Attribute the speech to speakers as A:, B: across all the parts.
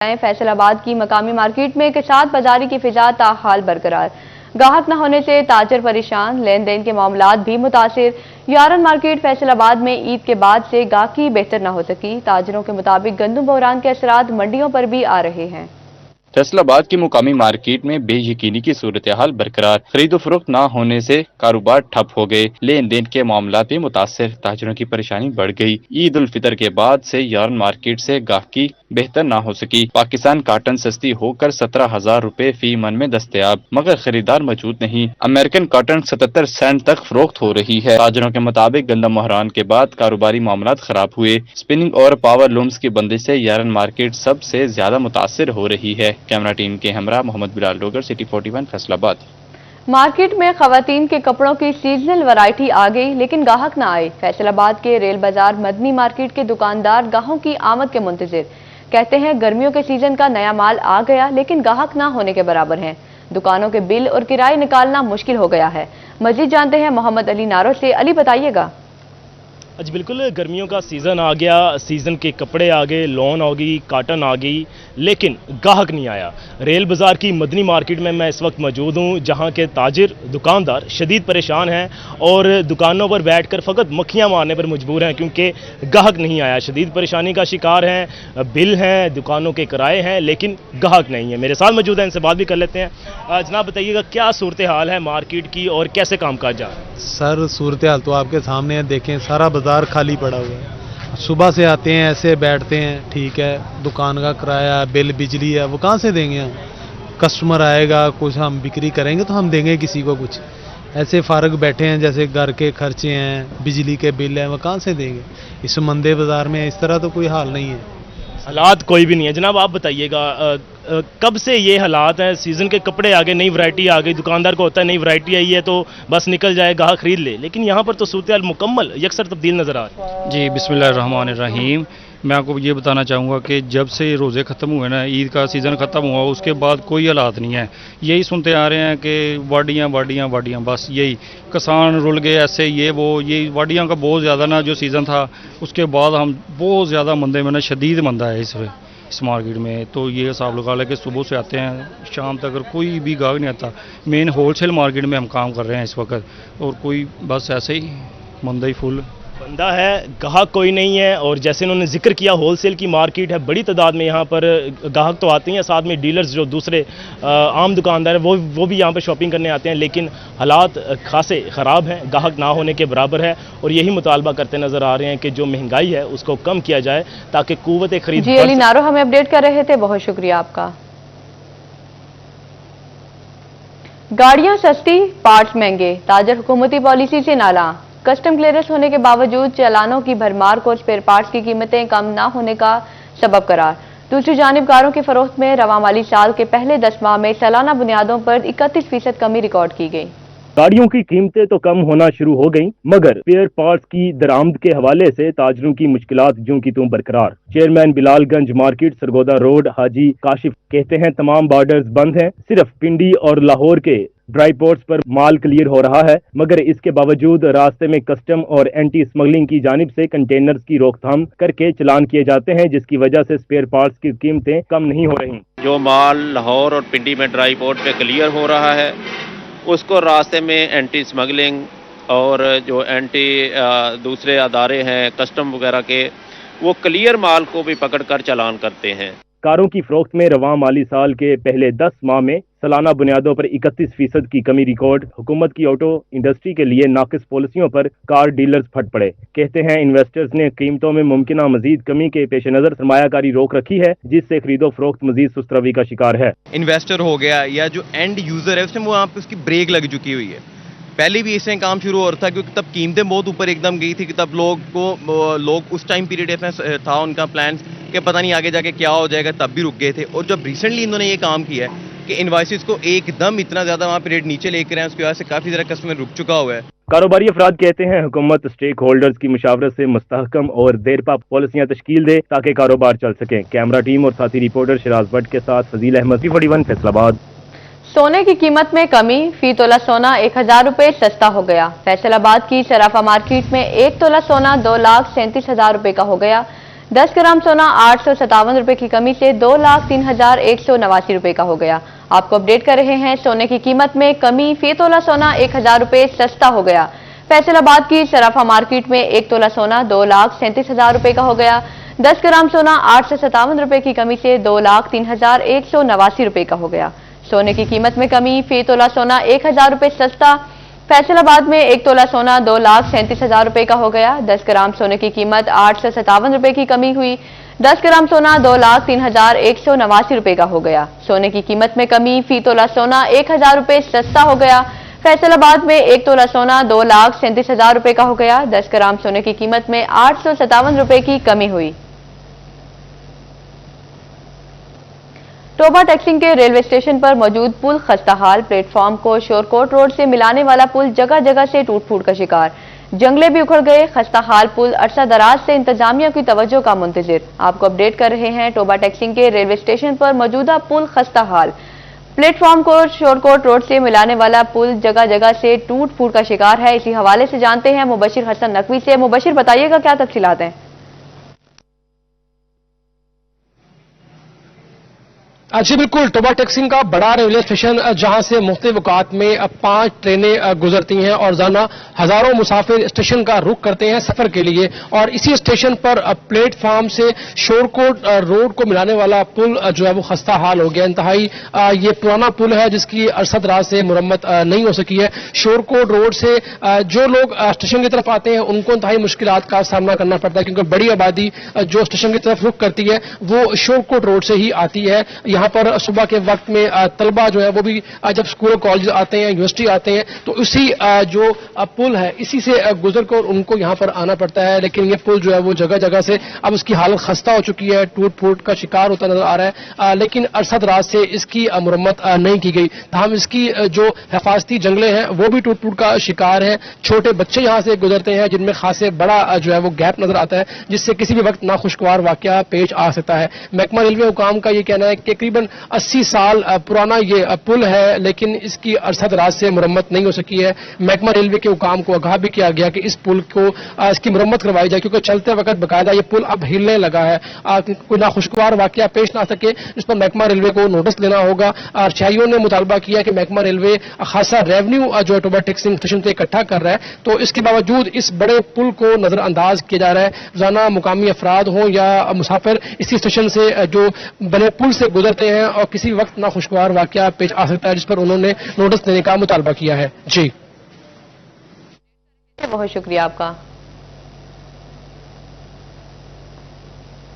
A: फैसल आबाद की मकामी मार्केट में कसाद बाजारी की फिजा ताहाल बरकरार। गाहक न होने से ताजर परेशान, लेन देन के मामलात भी मुतासिर। यारन मार्केट फैसल आबाद में ईद के बाद से गाहकी बेहतर न हो सकी। ताजरों के मुताबिक गंदम बहरान के असरात मंडियों पर भी आ रहे हैं।
B: फैसलाबाद की मुकामी मार्केट में बेयकीनी की सूरत हाल बरकरार। खरीदो फरोख्त न होने से कारोबार ठप हो गए, लेन देन के मामला भी मुतासिर। ताजरों की परेशानी बढ़ गई। ईद उल फितर के बाद से यारन मार्केट से गाहकी बेहतर न हो सकी। पाकिस्तान काटन सस्ती होकर 17,000 रुपए फी मन में दस्तयाब, मगर खरीदार मौजूद नहीं। अमेरिकन काटन 77 सेंट तक फरोख्त हो रही है। ताजरों के मुताबिक गंदम बहरान के बाद कारोबारी मामला खराब हुए। स्पिनिंग और पावर लूम्स की बंदिश से यारन मार्केट सबसे ज्यादा मुतासिर हो रही है। कैमरा टीम के हमरा मोहम्मद बिलाल डोगर, सिटी 41 फैसलाबाद।
A: मार्केट में खवातीन के कपड़ों की सीजनल वैरायटी आ गई, लेकिन गाहक न आए। फैसलाबाद के रेल बाजार मदनी मार्केट के दुकानदार गाहों की आमद के मुंतजिर। कहते हैं गर्मियों के सीजन का नया माल आ गया, लेकिन गाहक ना होने के बराबर हैं। दुकानों के बिल और किराए निकालना मुश्किल हो गया है। मजीद जानते हैं मोहम्मद अली नारो से। अली, बताइएगा।
C: जी बिल्कुल, गर्मियों का सीज़न आ गया, सीज़न के कपड़े आ गए, लॉन आ गई, काटन आ गई, लेकिन गाहक नहीं आया। रेल बाज़ार की मदनी मार्केट में मैं इस वक्त मौजूद हूँ, जहाँ के ताजिर दुकानदार शदीद परेशान हैं और दुकानों पर बैठकर फ़कत मक्खियाँ मारने पर मजबूर हैं, क्योंकि गाहक नहीं आया। शदीद परेशानी का शिकार हैं, बिल हैं, दुकानों के किराए हैं, लेकिन गाहक नहीं है। मेरे साथ मौजूद हैं, इनसे बात भी कर लेते हैं। जनाब, बताइएगा क्या सूरत हाल है मार्केट की और कैसे काम काज जा रहा है?
D: सर, सूरत हाल तो आपके सामने है, देखें सारा बाजार खाली पड़ा हुआ है। सुबह से आते हैं, ऐसे बैठते हैं, ठीक है, दुकान का किराया, बिल, बिजली है, वो कहाँ से देंगे हम? कस्टमर आएगा, कुछ हम बिक्री करेंगे तो हम देंगे किसी को कुछ। ऐसे फारग बैठे हैं, जैसे घर के खर्चे हैं, बिजली के बिल हैं, वो कहाँ से देंगे? इस मंदे बाजार में इस तरह तो कोई हाल नहीं है।
C: हालात कोई भी नहीं है। जनाब, आप बताइएगा कब से ये हालात हैं? सीज़न के कपड़े आ गए, नई वैरायटी आ गई, दुकानदार को होता है नई वैरायटी आई है तो बस निकल जाए, गाहक खरीद ले, लेकिन यहाँ पर तो सूरत हाल मुकम्मल यकसर तब्दील नज़र आ रही है।
E: जी, बिस्मिल्लाहिर्रहमानिर्रहीम। मैं आपको ये बताना चाहूँगा कि जब से रोज़े ख़त्म हुए ना, ईद का सीज़न ख़त्म हुआ, उसके बाद कोई हालात नहीं है। यही सुनते आ रहे हैं कि वाडियाँ वाडियाँ वाडियाँ, बस यही किसान रुल गए, ऐसे ये वो, ये वाडियाँ का बहुत ज़्यादा ना जो सीज़न था, उसके बाद हम बहुत ज़्यादा मंदे में ना, शदीद मंदा है इस मार्केट में। तो ये हिसाब लगा लें कि सुबह से आते हैं, शाम तक अगर कोई भी गाहक नहीं आता। मेन होलसेल मार्केट में हम काम कर रहे हैं इस वक्त, और कोई बस ऐसे ही मंदा ही फुल
C: बंदा है, गाहक कोई नहीं है। और जैसे उन्होंने जिक्र किया, होलसेल की मार्केट है, बड़ी तादाद में यहाँ पर गाहक तो आते हैं, साथ में डीलर्स जो दूसरे आम दुकानदार हैं वो भी यहाँ पर शॉपिंग करने आते हैं, लेकिन हालात खासे ख़राब हैं, गाहक ना होने के बराबर है। और यही मुतालबा करते नज़र आ रहे हैं कि जो महंगाई है उसको कम किया जाए, ताकि कुव्वत खरीद।
A: जी, अली नारो हमें अपडेट कर रहे थे, बहुत शुक्रिया आपका। गाड़ियां सस्ती, पार्ट्स महंगे, ताजर हुकूमती पॉलिसी से नाला। कस्टम क्लियरेंस होने के बावजूद चालानों की भरमार को स्पेयर पार्ट्स की कीमतें कम ना होने का सबब करार। दूसरी जानिब कारों की फरोख्त में रवां माली साल के पहले 10 माह में सालाना बुनियादों पर 31% कमी रिकॉर्ड की गई।
C: गाड़ियों की कीमतें तो कम होना शुरू हो गईं, मगर स्पेयर पार्ट्स की दरामद के हवाले से ताजरों की मुश्किलात ज्यों की त्यों बरकरार। Chairman Bilalganj market, Sargodha road, Haji Kashif कहते हैं तमाम बॉर्डर्स बंद हैं, सिर्फ पिंडी और लाहौर के ड्राई पोर्ट्स पर माल क्लियर हो रहा है, मगर इसके बावजूद रास्ते में कस्टम और एंटी स्मगलिंग की जानिब से कंटेनर्स की रोकथाम करके चलान किए जाते हैं, जिसकी वजह से स्पेयर पार्ट्स की कीमतें कम नहीं हो रही।
F: जो माल लाहौर और पिंडी में ड्राई पोर्ट पे क्लियर हो रहा है, उसको रास्ते में एंटी स्मगलिंग और जो एंटी दूसरे अदारे हैं कस्टम वगैरह के, वो क्लियर माल को भी पकड़ कर चालान करते हैं।
C: कारों की फरोख्त में रवां माली साल के पहले 10 माह में सालाना बुनियादों पर 31% की कमी रिकॉर्ड। हुकूमत की ऑटो इंडस्ट्री के लिए नाकिस पॉलिसियों पर कार डीलर्स फट पड़े। कहते हैं इन्वेस्टर्स ने कीमतों में मुमकिन मजीद कमी के पेश नजर सरमायाकारी रोक रखी है, जिससे खरीदो फरोख्त मजीद सुस्तरवी का शिकार है।
G: इन्वेस्टर हो गया या जो एंड यूजर है, उसमें वहाँ पे उसकी ब्रेक लग चुकी हुई है। पहले भी इससे काम शुरू हो रहा था, क्योंकि तब कीमतें बहुत ऊपर एकदम गई थी कि तब लोग उस टाइम पीरियड में था उनका प्लान कि पता नहीं आगे जाके क्या हो जाएगा, तब भी रुक गए थे। और जब रिसेंटली इन्होंने ये काम किया है कि इनवॉइसेस को एकदम इतना ज़्यादा वहाँ पे रेट नीचे लेकर आए, उसकी वजह से काफ़ी ज़्यादा कस्टमर रुक चुका हुआ है।
C: कारोबारी अफराद कहते हैं हुकूमत स्टेक होल्डर्स की मुशावरत से मुस्तहकम और देरपा पॉलिसियाँ तश्कील दे ताकि कारोबार चल सकें। कैमरा टीम और साथी रिपोर्टर शिराज भट्ट के साथ फजील अहमद, 41 फैसलाबाद।
A: सोने की कीमत में कमी, फी तोला सोना 1000 रुपये सस्ता हो गया। फैसलाबाद की सराफा मार्केट में 1 तोला सोना 2,37,000 रुपये का हो गया, 10 ग्राम सोना 857 रुपए की कमी से 2,03,189 रुपए का हो गया। आपको अपडेट कर रहे हैं सोने की कीमत में कमी। फी तोला सोना 1,000 रुपए सस्ता हो गया। फैसलाबाद की सराफा मार्केट में 1 तोला सोना 2,37,000 रुपए का हो गया। 10 ग्राम सोना 857 रुपए की कमी से 2,03,189 रुपए का हो गया। सोने की कीमत में कमी। फी तोला सोना 1,000 रुपए सस्ता। फैसलाबाद में 1 तोला सोना 2,37,000 रुपए का हो गया। 10 ग्राम सोने की कीमत 857 रुपए की कमी हुई। 10 ग्राम सोना 2,03,189 रुपए का हो गया। सोने की कीमत में कमी। फी तोला सोना 1,000 रुपए सस्ता हो गया। फैसलाबाद में 1 तोला सोना 2,37,000 रुपए का हो गया। 10 ग्राम सोने की कीमत में 857 रुपए की कमी हुई। टोबा टैक्सिंग के रेलवे स्टेशन पर मौजूद पुल खस्ताहाल। प्लेटफॉर्म को शोरकोट रोड से मिलाने वाला पुल जगह जगह से टूट फूट का शिकार। जंगले भी उखड़ गए। खस्ताहाल पुल अरसा दराज से इंतजामिया की तवज्जो का मुंतजिर। आपको अपडेट कर रहे हैं टोबा टैक्सिंग के रेलवे स्टेशन पर मौजूदा पुल खस्ताहाल। प्लेटफॉर्म को शोरकोट रोड से मिलाने वाला पुल जगह जगह से टूट फूट का शिकार है। इसी हवाले से जानते हैं मुबशिर हसन नकवी से। मुबशिर, बताइएगा क्या तफसीलात हैं?
H: जी बिल्कुल, टोबा टैक्सिंग का बड़ा रेलवे स्टेशन जहां से मुख्तलिफ औकात में 5 ट्रेनें गुजरती हैं और रोजाना हजारों मुसाफिर स्टेशन का रुख करते हैं सफर के लिए। और इसी स्टेशन पर प्लेटफॉर्म से शोरकोट रोड को मिलाने वाला पुल जो है वो खस्ता हाल हो गया। इंतहाई ये पुराना पुल है जिसकी अरसद रात से मुरम्मत नहीं हो सकी है। शोरकोट रोड से जो लोग स्टेशन की तरफ आते हैं उनको इंतहाई मुश्किलात का सामना करना पड़ता है, क्योंकि बड़ी आबादी जो स्टेशन की तरफ रुख करती है वो शोरकोट रोड से ही आती है। यहाँ पर सुबह के वक्त में तलबा जो है वो भी जब स्कूल कॉलेज आते हैं, यूनिवर्सिटी आते हैं, तो इसी जो पुल है इसी से गुजर कर उनको यहाँ पर आना पड़ता है। लेकिन ये पुल जो है वो जगह जगह से अब उसकी हालत खस्ता हो चुकी है, टूट फूट का शिकार होता नजर आ रहा है। लेकिन अरसद रात से इसकी मुरम्मत नहीं की गई। तमाम इसकी जो हिफाजती जंगले हैं वो भी टूट फूट का शिकार है। छोटे बच्चे यहाँ से गुजरते हैं जिनमें खासे बड़ा जो है वो गैप नजर आता है, जिससे किसी भी वक्त नाखुशगवार वाकया पेश आ सकता है। महकमा रेलवे हुकाम का ये कहना है कि तकरीबन 80 साल पुराना ये पुल है, लेकिन इसकी अरसद रात से मुरम्मत नहीं हो सकी है। महकमा रेलवे के हुकाम को आगाह भी किया गया कि इस पुल को इसकी मुरम्मत करवाई जाए, क्योंकि चलते वक्त बकायदा ये पुल अब हिलने लगा है। कोई नाखुशगवार वाकया पेश ना सके, इस पर महकमा रेलवे को नोटिस लेना होगा। शहरियों ने मुतालबा किया कि महकमा रेलवे खासा रेवेन्यू जो टोबा टैक्सिंग स्टेशन से इकट्ठा कर रहा है, तो इसके बावजूद इस बड़े पुल को नजरअंदाज किया जा रहा है। रोजाना मुकामी अफराद हों या मुसाफिर इसी स्टेशन से जो बने पुल से गुजरते हैं और किसी वक्त नाखुशगवार वाकया पेश आ सकता है, जिस पर उन्होंने नोटिस देने का मुतालबा किया है। जी
A: बहुत शुक्रिया आपका।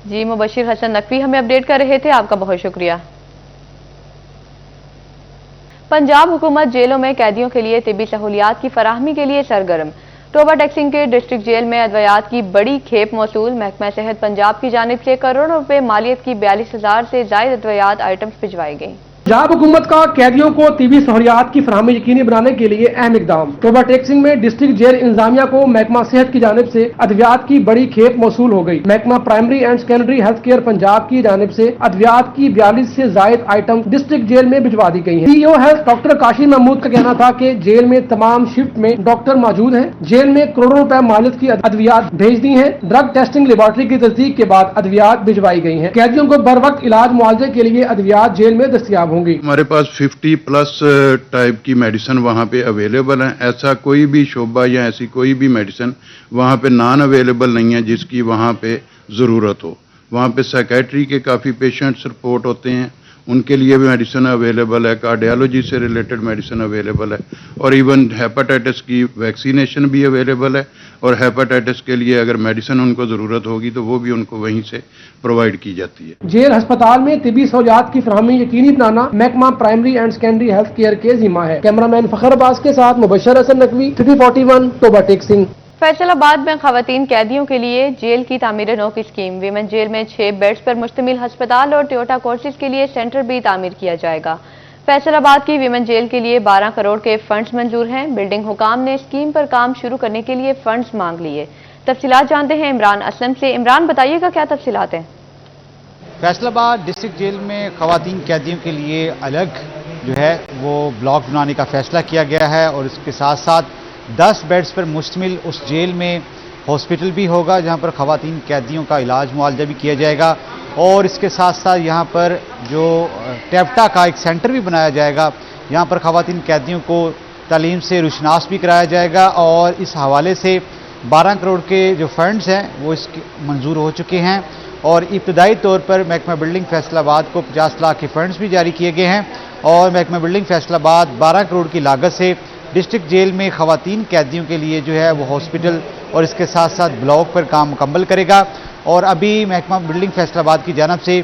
A: जी मुबशिर हसन नकवी हमें अपडेट कर रहे थे, आपका बहुत शुक्रिया। पंजाब हुकूमत जेलों में कैदियों के लिए तिब्बी सहूलियात की फराहमी के लिए सरगर्म। टोबा टैक्सिंग के डिस्ट्रिक्ट जेल में अद्वियात की बड़ी खेप मौसूल। महकमा सेहत पंजाब की जानिब से करोड़ों रुपए मालियत की 42,000 से जायद अद्वियात आइटम्स भिजवाई गई।
H: पंजाब हुकूमत का कैदियों को तिब्बी सहूलियात की फराहमी यकीनी बनाने के लिए अहम इकदाम। टोबा टैक्सिंग में डिस्ट्रिक्ट जेल इंतजामिया को महकमा सेहत की जानिब से अद्वियात की बड़ी खेप मौसूल हो गई। महकमा primary and secondary health care Punjab की जानिब से अद्वियात की 42 से जायद आइटम डिस्ट्रिक्ट जेल में भिजवा दी गई है। CEO health doctor Kashi Mahmood का कहना था कि जेल में तमाम शिफ्ट में डॉक्टर मौजूद हैं। जेल में करोड़ों रुपए मालियत की अद्वियात भेज दी है। ड्रग टेस्टिंग लेबोरेटरी की तस्दीक के बाद अद्वियात भिजवाई गई है। कैदियों को बर वक्त इलाज मुआवजे के लिए अद्वियात जेल में दस्तयाब होंगी।
I: हमारे पास 50 प्लस टाइप की मेडिसिन वहाँ पे अवेलेबल हैं। ऐसा कोई भी शोबा या ऐसी कोई भी मेडिसिन वहाँ पे नॉन अवेलेबल नहीं है जिसकी वहाँ पे ज़रूरत हो। वहाँ पे साइकेट्री के काफ़ी पेशेंट्स रिपोर्ट होते हैं, उनके लिए भी मेडिसिन अवेलेबल है। कार्डियोलॉजी से रिलेटेड मेडिसिन अवेलेबल है और इवन हेपेटाइटिस की वैक्सीनेशन भी अवेलेबल है। और हेपेटाइटिस के लिए अगर मेडिसिन उनको ज़रूरत होगी तो वो भी उनको वहीं से प्रोवाइड की जाती है।
H: जेल अस्पताल में तिब्बी सहूलियात की फराहमी यकीनी बनाना महकमा primary and secondary health care के जिम्मा है। कैमरामैन फखर अब्बास के साथ मुबशिर हसन नकवी, 341 टोबा टैक्सिंग।
A: फैसलाबाद में खवातीन कैदियों के लिए जेल की तामीर नौ की स्कीम। विमेन जेल में 6 बेड्स पर मुश्तमिल हस्पताल और टोयोटा कोर्सेज के लिए सेंटर भी तामीर किया जाएगा। फैसलाबाद की विमेन जेल के लिए 12 करोड़ के फंड्स मंजूर हैं। बिल्डिंग हुकाम ने स्कीम पर काम शुरू करने के लिए फंड्स मांग लिए। तफसीलात जानते हैं इमरान असलम से। इमरान, बताइएगा क्या तफसीलात हैं?
J: फैसलाबाद डिस्ट्रिक्ट जेल में खवातीन कैदियों के लिए अलग जो है वो ब्लॉक बनाने का फैसला किया गया है और इसके साथ साथ 10 बेड्स पर मुश्तमिल उस जेल में हॉस्पिटल भी होगा जहां पर ख़वातीन कैदियों का इलाज मुआलजा भी किया जाएगा, और इसके साथ साथ यहां पर जो टेप्टा का एक सेंटर भी बनाया जाएगा, यहां पर ख़वातीन कैदियों को तालीम से रुशनास भी कराया जाएगा। और इस हवाले से 12 करोड़ के जो फंड्स हैं वो इसके मंजूर हो चुके हैं, और इब्तदाई तौर पर महकमा बिल्डिंग फैसलाबाद को 50 लाख के फंड्स भी जारी किए गए हैं, और महकमा बिल्डिंग फैसलाबाद 12 करोड़ की लागत से डिस्ट्रिक्ट जेल में ख़वातीन कैदियों के लिए जो है वो हॉस्पिटल और इसके साथ साथ ब्लॉक पर काम मुकम्मल करेगा। और अभी महकमा बिल्डिंग फैसलाबाद की जानब से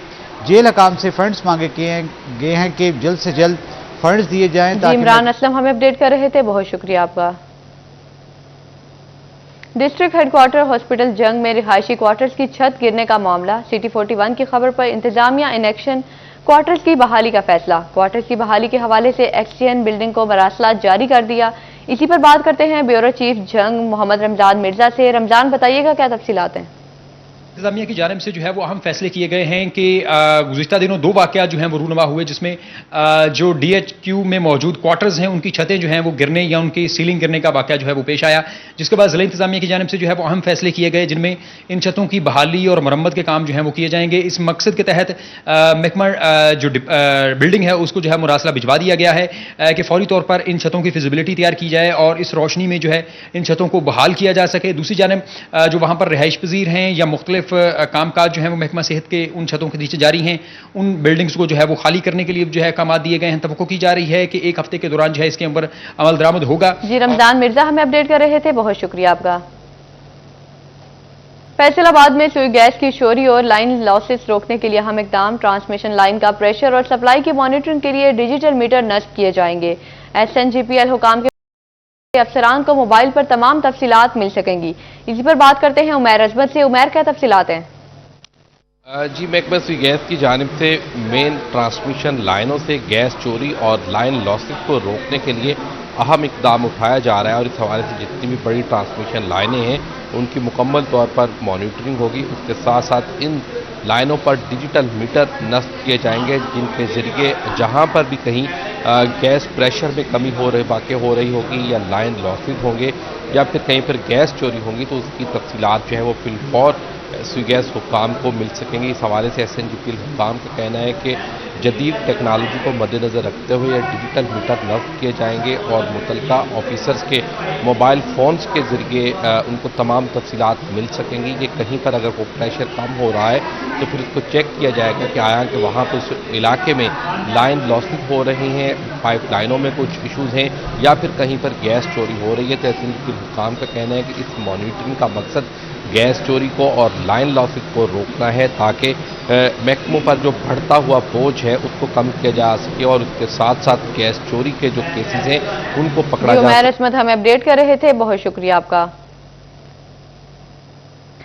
J: जेल हकाम से फंड्स मांगे गए हैं कि जल्द से जल्द फंड्स दिए जाएं।
A: इमरान असलम हमें अपडेट कर रहे थे, बहुत शुक्रिया आपका। डिस्ट्रिक्ट हेडक्वार्टर हॉस्पिटल जंग में रिहायशी क्वार्टर्स की छत गिरने का मामला, सिटी 41 की खबर पर इंतजामिया इन एक्शन, क्वार्टर्स की बहाली का फैसला। क्वार्टर्स की बहाली के हवाले से एक्सचेंज बिल्डिंग को मरासलात जारी कर दिया। इसी पर बात करते हैं ब्यूरो चीफ जंग मोहम्मद रमजान मिर्जा से। रमजान, बताइएगा क्या तफसीलात हैं?
K: इंतजामिया की जानिब से जो है वो अहम फैसले किए गए हैं कि गुज़िश्ता दिनों 2 वाक़या जो हैं वो रूनुमा हुए, जिसमें जो DHQ में मौजूद क्वार्टर्स हैं उनकी छतें जो हैं वो गिरने या उनकी सीलिंग गिरने का वाक़या जो है वो पेश आया, जिसके बाद ज़िला इंतजामिया की जानिब से जो है वो अहम फैसले किए गए, जिनमें इन छतों की बहाली और मरम्मत के काम जो हैं वो किए जाएंगे। इस मकसद के तहत महकमा जो बिल्डिंग है उसको जो है मुरासला भिजवा दिया गया है कि फौरी तौर पर इन छतों की फिजिबिलिटी तैयार की जाए और इस रोशनी में जो है इन छतों को बहाल किया जा सके। दूसरी जानिब जो वहाँ पर रिहाइश पजीर हैं या मुख्तलिफ कामकाज जो है वो महकमा सेहत के उन छतों के नीचे जारी हैं, उन बिल्डिंग्स को जो है वो खाली करने के लिए जो है काम दिए गए हैं। तवक्को की जा रही है कि 1 हफ्ते के दौरान जो है इसके ऊपर अमल दरामद होगा।
A: जी, रमजान मिर्जा हमें अपडेट कर रहे थे, बहुत शुक्रिया आपका। फैसलाबाद में सुई गैस की चोरी और लाइन लॉसेस रोकने के लिए अहम इकदाम, ट्रांसमिशन लाइन का प्रेशर और सप्लाई की मॉनिटरिंग के लिए डिजिटल मीटर नस्ब किए जाएंगे। SNGPL हुकाम के अफसरान को मोबाइल पर तमाम तफसीलात मिल सकेंगी। इसी पर बात करते हैं उमैर अजमत से। उमैर, क्या तफसीलात हैं?
L: जी, महकमा सुई गैस की जानिब से मेन ट्रांसमिशन लाइनों से गैस चोरी और लाइन लॉसेस को रोकने के लिए अहम इकदाम उठाया जा रहा है, और इस हवाले से जितनी भी बड़ी ट्रांसमिशन लाइनें हैं उनकी मुकम्मल तौर पर मॉनिटरिंग होगी। उसके साथ साथ इन लाइनों पर डिजिटल मीटर नस्ब किए जाएंगे, जिनके ज़रिए जहां पर भी कहीं गैस प्रेशर में कमी वाक़ई हो रही होगी या लाइन लॉसेस होंगे या फिर कहीं पर गैस चोरी होंगी तो उसकी तफसीलात जो है वो फिलफौर सुई गैस हुकाम को मिल सकेंगे। इस हवाले से SNGPL हुकाम का कहना है कि जदीद टेक्नोलॉजी को मद्देनज़र रखते हुए डिजिटल मीटर नस्ब किए जाएंगे और मुतल्लिका ऑफिसर्स के मोबाइल फ़ोन्स के ज़रिए उनको तमाम तफसीलात मिल सकेंगी कि कहीं पर अगर वो प्रेशर कम हो रहा है तो फिर उसको चेक किया जाएगा कि आया कि वहाँ पर उस इलाके में लाइन लॉसेस हो रही हैं, पाइप लाइनों में कुछ इशूज़ हैं या फिर कहीं पर गैस चोरी हो रही है। तो SNGPL हुकाम का कहना है कि इस मॉनिटरिंग का मकसद गैस चोरी को और लाइन लॉसेस को रोकना है ताकि महकमों पर जो बढ़ता हुआ बोझ है उसको कम किया जा सके और उसके साथ साथ गैस चोरी के जो केसेस हैं उनको पकड़ा जा सके।
A: उमैर अजमत हमें अपडेट कर रहे थे, बहुत शुक्रिया आपका।